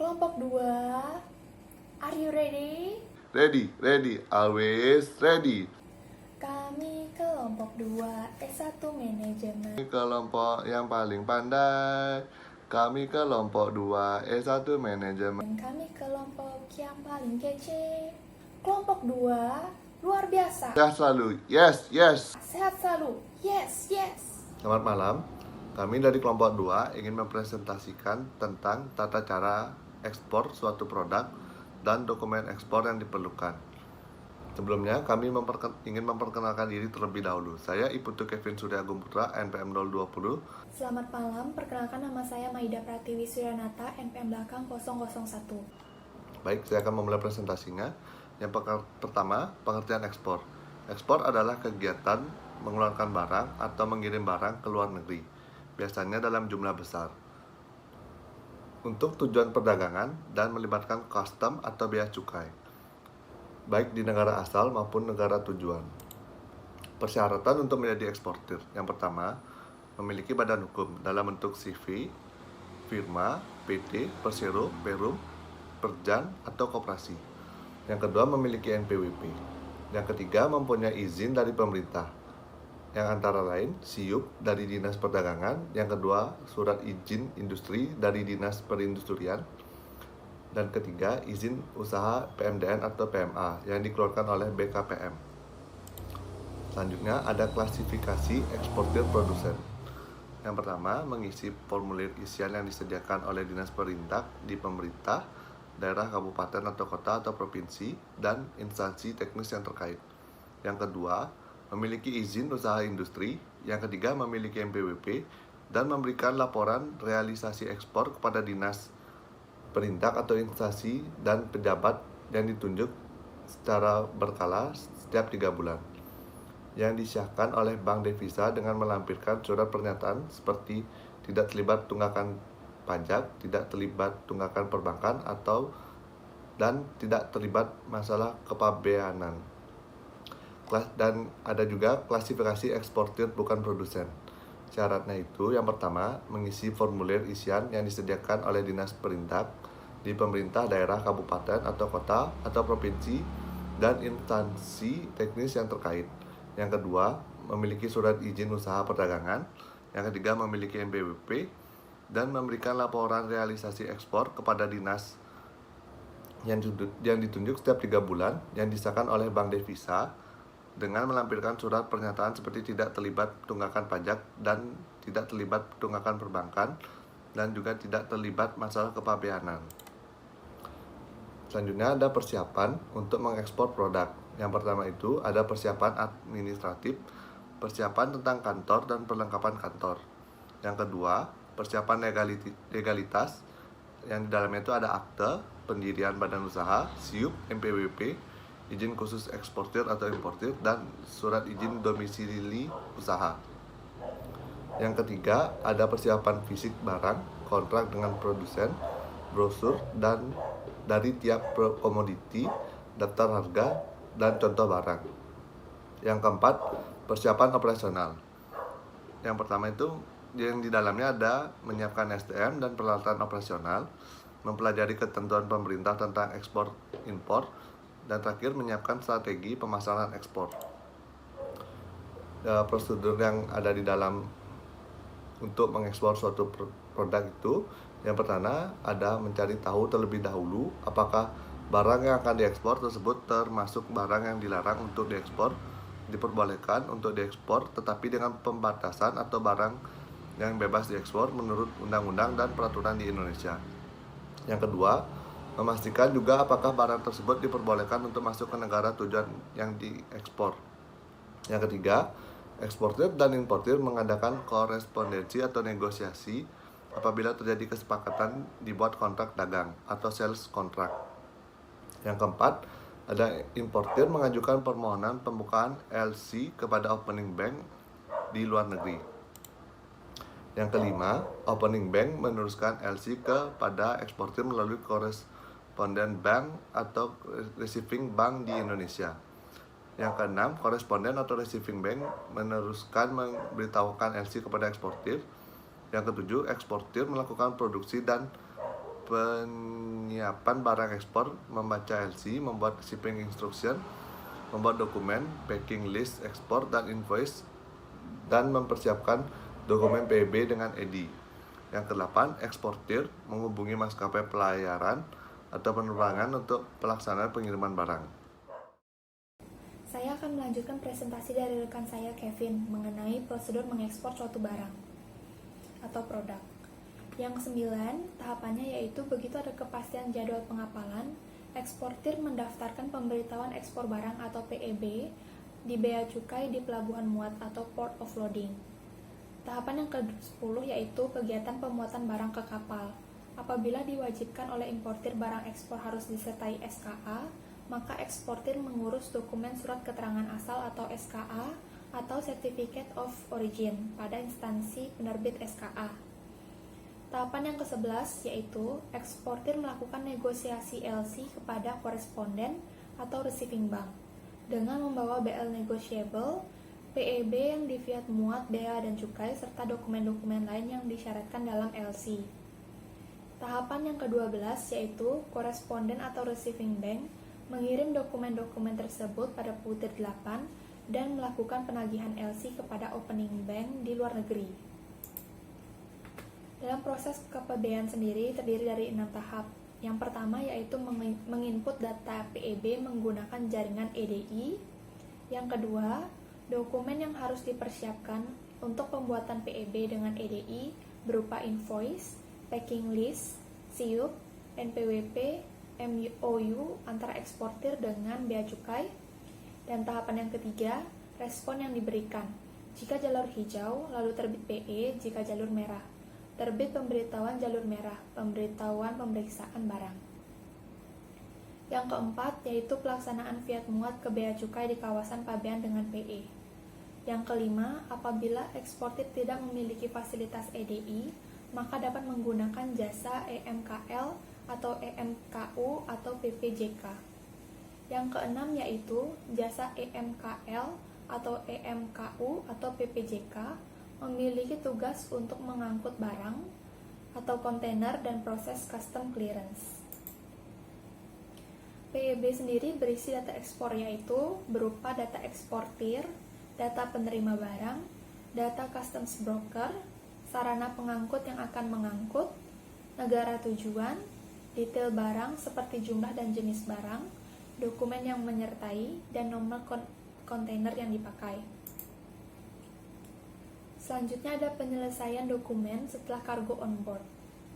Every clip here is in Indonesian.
Kelompok 2, are you ready? Ready, always ready. Kami kelompok 2, S1 Manajemen. Kami kelompok yang paling pandai. Kami kelompok 2, S1 Manajemen. Kami kelompok yang paling kece. Kelompok 2, luar biasa. Sehat selalu, yes. Sehat selalu, yes. Selamat malam. Kami dari kelompok 2 ingin mempresentasikan tentang tata cara ekspor suatu produk dan dokumen ekspor yang diperlukan. Sebelumnya, kami ingin memperkenalkan diri terlebih dahulu. Saya Iputu Kevin Surya Agung Putra, NPM 020. Selamat malam, perkenalkan nama saya Maida Pratiwi Suryanata, NPM belakang 001. Baik, saya akan memulai presentasinya. Yang pertama, pengertian ekspor. Ekspor adalah kegiatan mengeluarkan barang atau mengirim barang ke luar negeri, biasanya dalam jumlah besar, untuk tujuan perdagangan dan melibatkan custom atau bea cukai, baik di negara asal maupun negara tujuan. Persyaratan untuk menjadi eksportir. Yang pertama, memiliki badan hukum dalam bentuk CV, firma, PT, persero, perum, perjan, atau koperasi. Yang kedua, memiliki NPWP. Yang ketiga, mempunyai izin dari pemerintah, yang antara lain SIUP dari Dinas Perdagangan. Yang kedua, surat izin industri dari Dinas Perindustrian. Dan ketiga, izin usaha PMDN atau PMA yang dikeluarkan oleh BKPM. Selanjutnya ada klasifikasi eksportir produsen. Yang pertama, mengisi formulir isian yang disediakan oleh Dinas Perindak di pemerintah, daerah, kabupaten atau kota atau provinsi, dan instansi teknis yang terkait. Yang kedua, memiliki izin usaha industri. Yang ketiga, memiliki NPWP dan memberikan laporan realisasi ekspor kepada Dinas Perindak atau instansi dan pejabat yang ditunjuk secara berkala setiap 3 bulan, yang disahkan oleh Bank Devisa dengan melampirkan surat pernyataan seperti tidak terlibat tunggakan pajak, tidak terlibat tunggakan perbankan, dan tidak terlibat masalah kepabeanan. Dan ada juga klasifikasi eksportir bukan produsen. Syaratnya itu, yang pertama, mengisi formulir isian yang disediakan oleh Dinas Perindak di pemerintah daerah, kabupaten atau kota atau provinsi dan instansi teknis yang terkait. Yang kedua, memiliki surat izin usaha perdagangan. Yang ketiga, memiliki NPWP dan memberikan laporan realisasi ekspor kepada dinas yang ditunjuk setiap 3 bulan, yang disahkan oleh Bank Devisa dengan melampirkan surat pernyataan seperti tidak terlibat tunggakan pajak dan tidak terlibat tunggakan perbankan, dan juga tidak terlibat masalah kepabeanan. Selanjutnya ada persiapan untuk mengekspor produk. Yang pertama itu ada persiapan administratif, persiapan tentang kantor dan perlengkapan kantor. Yang kedua, persiapan legalitas, yang di dalamnya itu ada akte pendirian badan usaha, SIUP, NPWP, izin khusus eksportir atau importir, dan surat izin domisili usaha. Yang ketiga, ada persiapan fisik barang, kontrak dengan produsen, brosur dan dari tiap komoditi, daftar harga, dan contoh barang. Yang keempat, persiapan operasional. Yang pertama itu yang di dalamnya ada menyiapkan SDM dan peralatan operasional, mempelajari ketentuan pemerintah tentang ekspor impor, dan terakhir menyiapkan strategi pemasaran ekspor. Prosedur yang ada di dalam untuk mengekspor suatu produk itu, yang pertama ada mencari tahu terlebih dahulu apakah barang yang akan diekspor tersebut termasuk barang yang dilarang untuk diekspor, diperbolehkan untuk diekspor tetapi dengan pembatasan, atau barang yang bebas diekspor menurut undang-undang dan peraturan di Indonesia. Yang kedua, memastikan juga apakah barang tersebut diperbolehkan untuk masuk ke negara tujuan yang diekspor. Yang ketiga, eksportir dan importir mengadakan korespondensi atau negosiasi apabila terjadi kesepakatan dibuat kontrak dagang atau sales contract. Yang keempat, ada importir mengajukan permohonan pembukaan LC kepada opening bank di luar negeri. Yang kelima, opening bank meneruskan LC kepada eksportir melalui koresponden bank atau receiving bank di Indonesia. Yang keenam, koresponden atau receiving bank meneruskan memberitahukan LC kepada eksportir. Yang ketujuh, eksportir melakukan produksi dan penyiapan barang ekspor, membaca LC, membuat shipping instruction, membuat dokumen, packing list ekspor dan invoice, dan mempersiapkan dokumen PEB dengan EDI. Yang ke-8, eksportir menghubungi maskapai pelayaran atau penerbangan untuk pelaksanaan pengiriman barang. Saya akan melanjutkan presentasi dari rekan saya Kevin mengenai prosedur mengekspor suatu barang atau produk. Yang ke-9, tahapannya yaitu begitu ada kepastian jadwal pengapalan, eksportir mendaftarkan pemberitahuan ekspor barang atau PEB di bea cukai di pelabuhan muat atau port of loading. Tahapan yang ke-10 yaitu kegiatan pemuatan barang ke kapal. Apabila diwajibkan oleh importir barang ekspor harus disertai SKA, maka eksportir mengurus dokumen surat keterangan asal atau SKA atau Certificate of Origin pada instansi penerbit SKA. Tahapan yang ke-11 yaitu eksportir melakukan negosiasi LC kepada koresponden atau receiving bank dengan membawa BL negotiable, PEB yang di fiat muat, bea dan cukai serta dokumen-dokumen lain yang disyaratkan dalam LC. Tahapan yang ke-12 yaitu koresponden atau receiving bank mengirim dokumen-dokumen tersebut pada butir 8 dan melakukan penagihan LC kepada opening bank di luar negeri. Dalam proses kePB-an sendiri terdiri dari 6 tahap. Yang pertama yaitu menginput data PEB menggunakan jaringan EDI. Yang kedua, dokumen yang harus dipersiapkan untuk pembuatan PEB dengan EDI berupa invoice, packing list, SIUP, NPWP, MOU antara eksportir dengan bea cukai. Dan tahapan yang ketiga, respon yang diberikan. Jika jalur hijau, lalu terbit PE, jika jalur merah. Terbit pemberitahuan jalur merah, pemberitahuan pemeriksaan barang. Yang keempat, yaitu pelaksanaan fiat muat ke bea cukai di kawasan pabean dengan PE. Yang kelima, apabila eksportir tidak memiliki fasilitas EDI, maka dapat menggunakan jasa EMKL atau EMKU atau PPJK. Yang keenam yaitu jasa EMKL atau EMKU atau PPJK memiliki tugas untuk mengangkut barang atau kontainer dan proses custom clearance. PEB sendiri berisi data ekspor yaitu berupa data eksportir, data penerima barang, data customs broker, sarana pengangkut yang akan mengangkut, negara tujuan, detail barang seperti jumlah dan jenis barang, dokumen yang menyertai, dan nomor kontainer yang dipakai. Selanjutnya ada penyelesaian dokumen setelah kargo on board,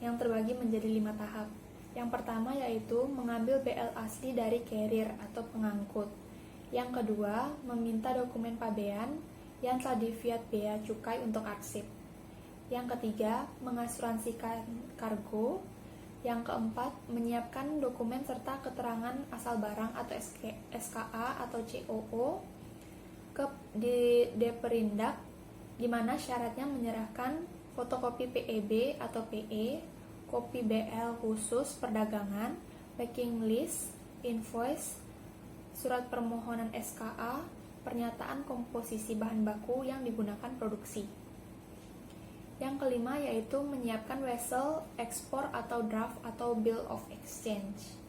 yang terbagi menjadi 5 tahap. Yang pertama yaitu mengambil BL asli dari carrier atau pengangkut. Yang kedua, meminta dokumen pabean yang telah di-fiat bea cukai untuk arsip. Yang ketiga, mengasuransikan kargo. Yang keempat, menyiapkan dokumen serta keterangan asal barang atau SKA atau COO di Deperindak, di mana syaratnya menyerahkan fotokopi PEB atau PE, kopi BL khusus perdagangan, packing list, invoice, surat permohonan SKA, pernyataan komposisi bahan baku yang digunakan produksi. Yang kelima yaitu menyiapkan vessel ekspor atau draft atau bill of exchange.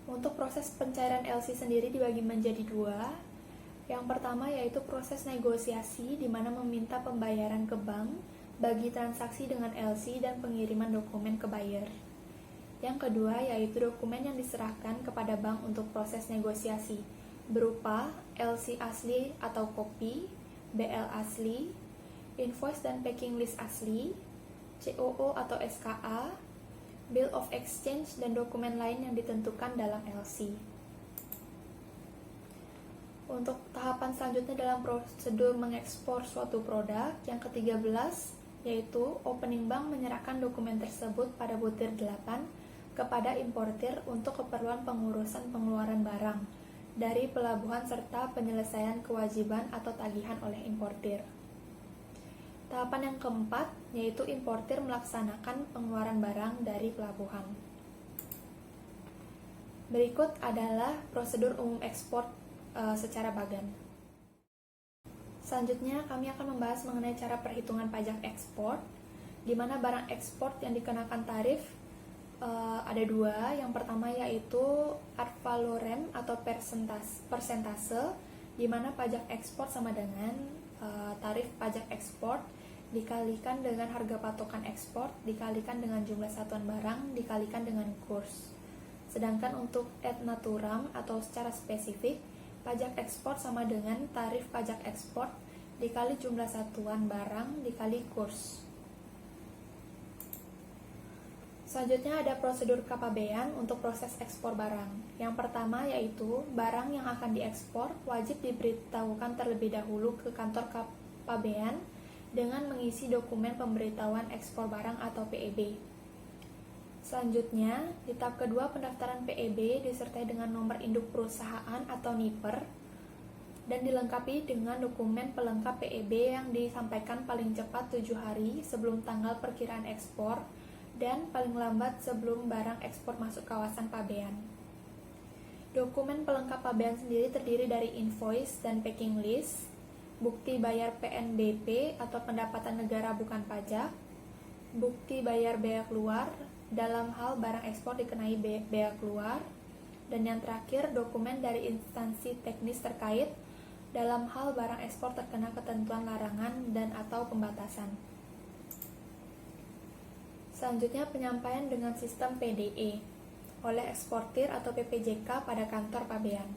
Untuk proses pencairan LC sendiri dibagi menjadi 2. Yang pertama yaitu proses negosiasi di mana meminta pembayaran ke bank bagi transaksi dengan LC dan pengiriman dokumen ke buyer. Yang kedua yaitu dokumen yang diserahkan kepada bank untuk proses negosiasi berupa LC asli atau kopi, BL asli, invoice dan packing list asli, COO atau SKA, bill of exchange dan dokumen lain yang ditentukan dalam LC. Untuk tahapan selanjutnya dalam prosedur mengekspor suatu produk, yang ke-13 yaitu opening bank menyerahkan dokumen tersebut pada butir 8 kepada importir untuk keperluan pengurusan pengeluaran barang dari pelabuhan serta penyelesaian kewajiban atau tagihan oleh importir. Tahapan yang keempat yaitu importir melaksanakan pengeluaran barang dari pelabuhan. Berikut adalah prosedur umum ekspor secara bagan. Selanjutnya kami akan membahas mengenai cara perhitungan pajak ekspor. di mana barang ekspor yang dikenakan tarif ada dua. Yang pertama yaitu ad valorem atau persentase, di mana pajak ekspor sama dengan tarif pajak ekspor dikalikan dengan harga patokan ekspor dikalikan dengan jumlah satuan barang dikalikan dengan kurs. Sedangkan untuk ad naturam atau secara spesifik, pajak ekspor sama dengan tarif pajak ekspor dikali jumlah satuan barang dikali kurs. Selanjutnya ada prosedur kepabean untuk proses ekspor barang. Yang pertama yaitu barang yang akan diekspor wajib diberitahukan terlebih dahulu ke kantor kepabean dengan mengisi dokumen pemberitahuan ekspor barang atau PEB. Selanjutnya, di tahap kedua pendaftaran PEB disertai dengan nomor induk perusahaan atau NIPER dan dilengkapi dengan dokumen pelengkap PEB yang disampaikan paling cepat 7 hari sebelum tanggal perkiraan ekspor dan paling lambat sebelum barang ekspor masuk kawasan pabean. Dokumen pelengkap pabean sendiri terdiri dari invoice dan packing list, bukti bayar PNBP atau pendapatan negara bukan pajak, bukti bayar bea keluar dalam hal barang ekspor dikenai bea keluar, dan yang terakhir dokumen dari instansi teknis terkait dalam hal barang ekspor terkena ketentuan larangan dan atau pembatasan. Selanjutnya penyampaian dengan sistem PDE oleh eksportir atau PPJK pada kantor pabean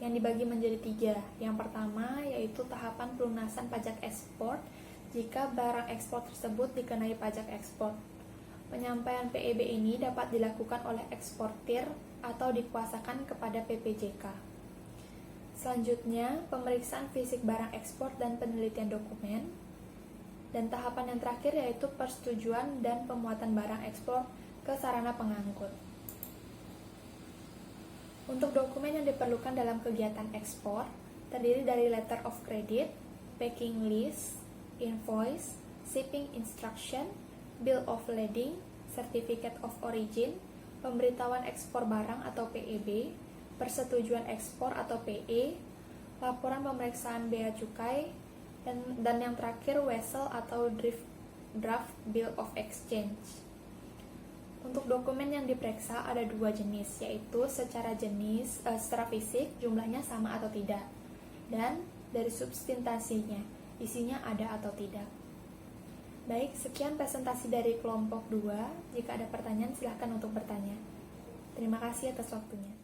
yang dibagi menjadi 3. Yang pertama yaitu tahapan pelunasan pajak ekspor jika barang ekspor tersebut dikenai pajak ekspor. Penyampaian PEB ini dapat dilakukan oleh eksportir atau dikuasakan kepada PPJK. Selanjutnya, pemeriksaan fisik barang ekspor dan penelitian dokumen. Dan tahapan yang terakhir yaitu persetujuan dan pemuatan barang ekspor ke sarana pengangkut. Untuk dokumen yang diperlukan dalam kegiatan ekspor, terdiri dari letter of credit, packing list, invoice, shipping instruction, bill of lading, certificate of origin, pemberitahuan ekspor barang atau PEB, persetujuan ekspor atau PE, laporan pemeriksaan bea cukai, dan yang terakhir wesel atau draft bill of exchange. Untuk dokumen yang diperiksa ada 2 jenis, yaitu secara fisik jumlahnya sama atau tidak, dan dari substansinya, isinya ada atau tidak. Baik, sekian presentasi dari kelompok 2. Jika ada pertanyaan silahkan untuk bertanya. Terima kasih atas waktunya.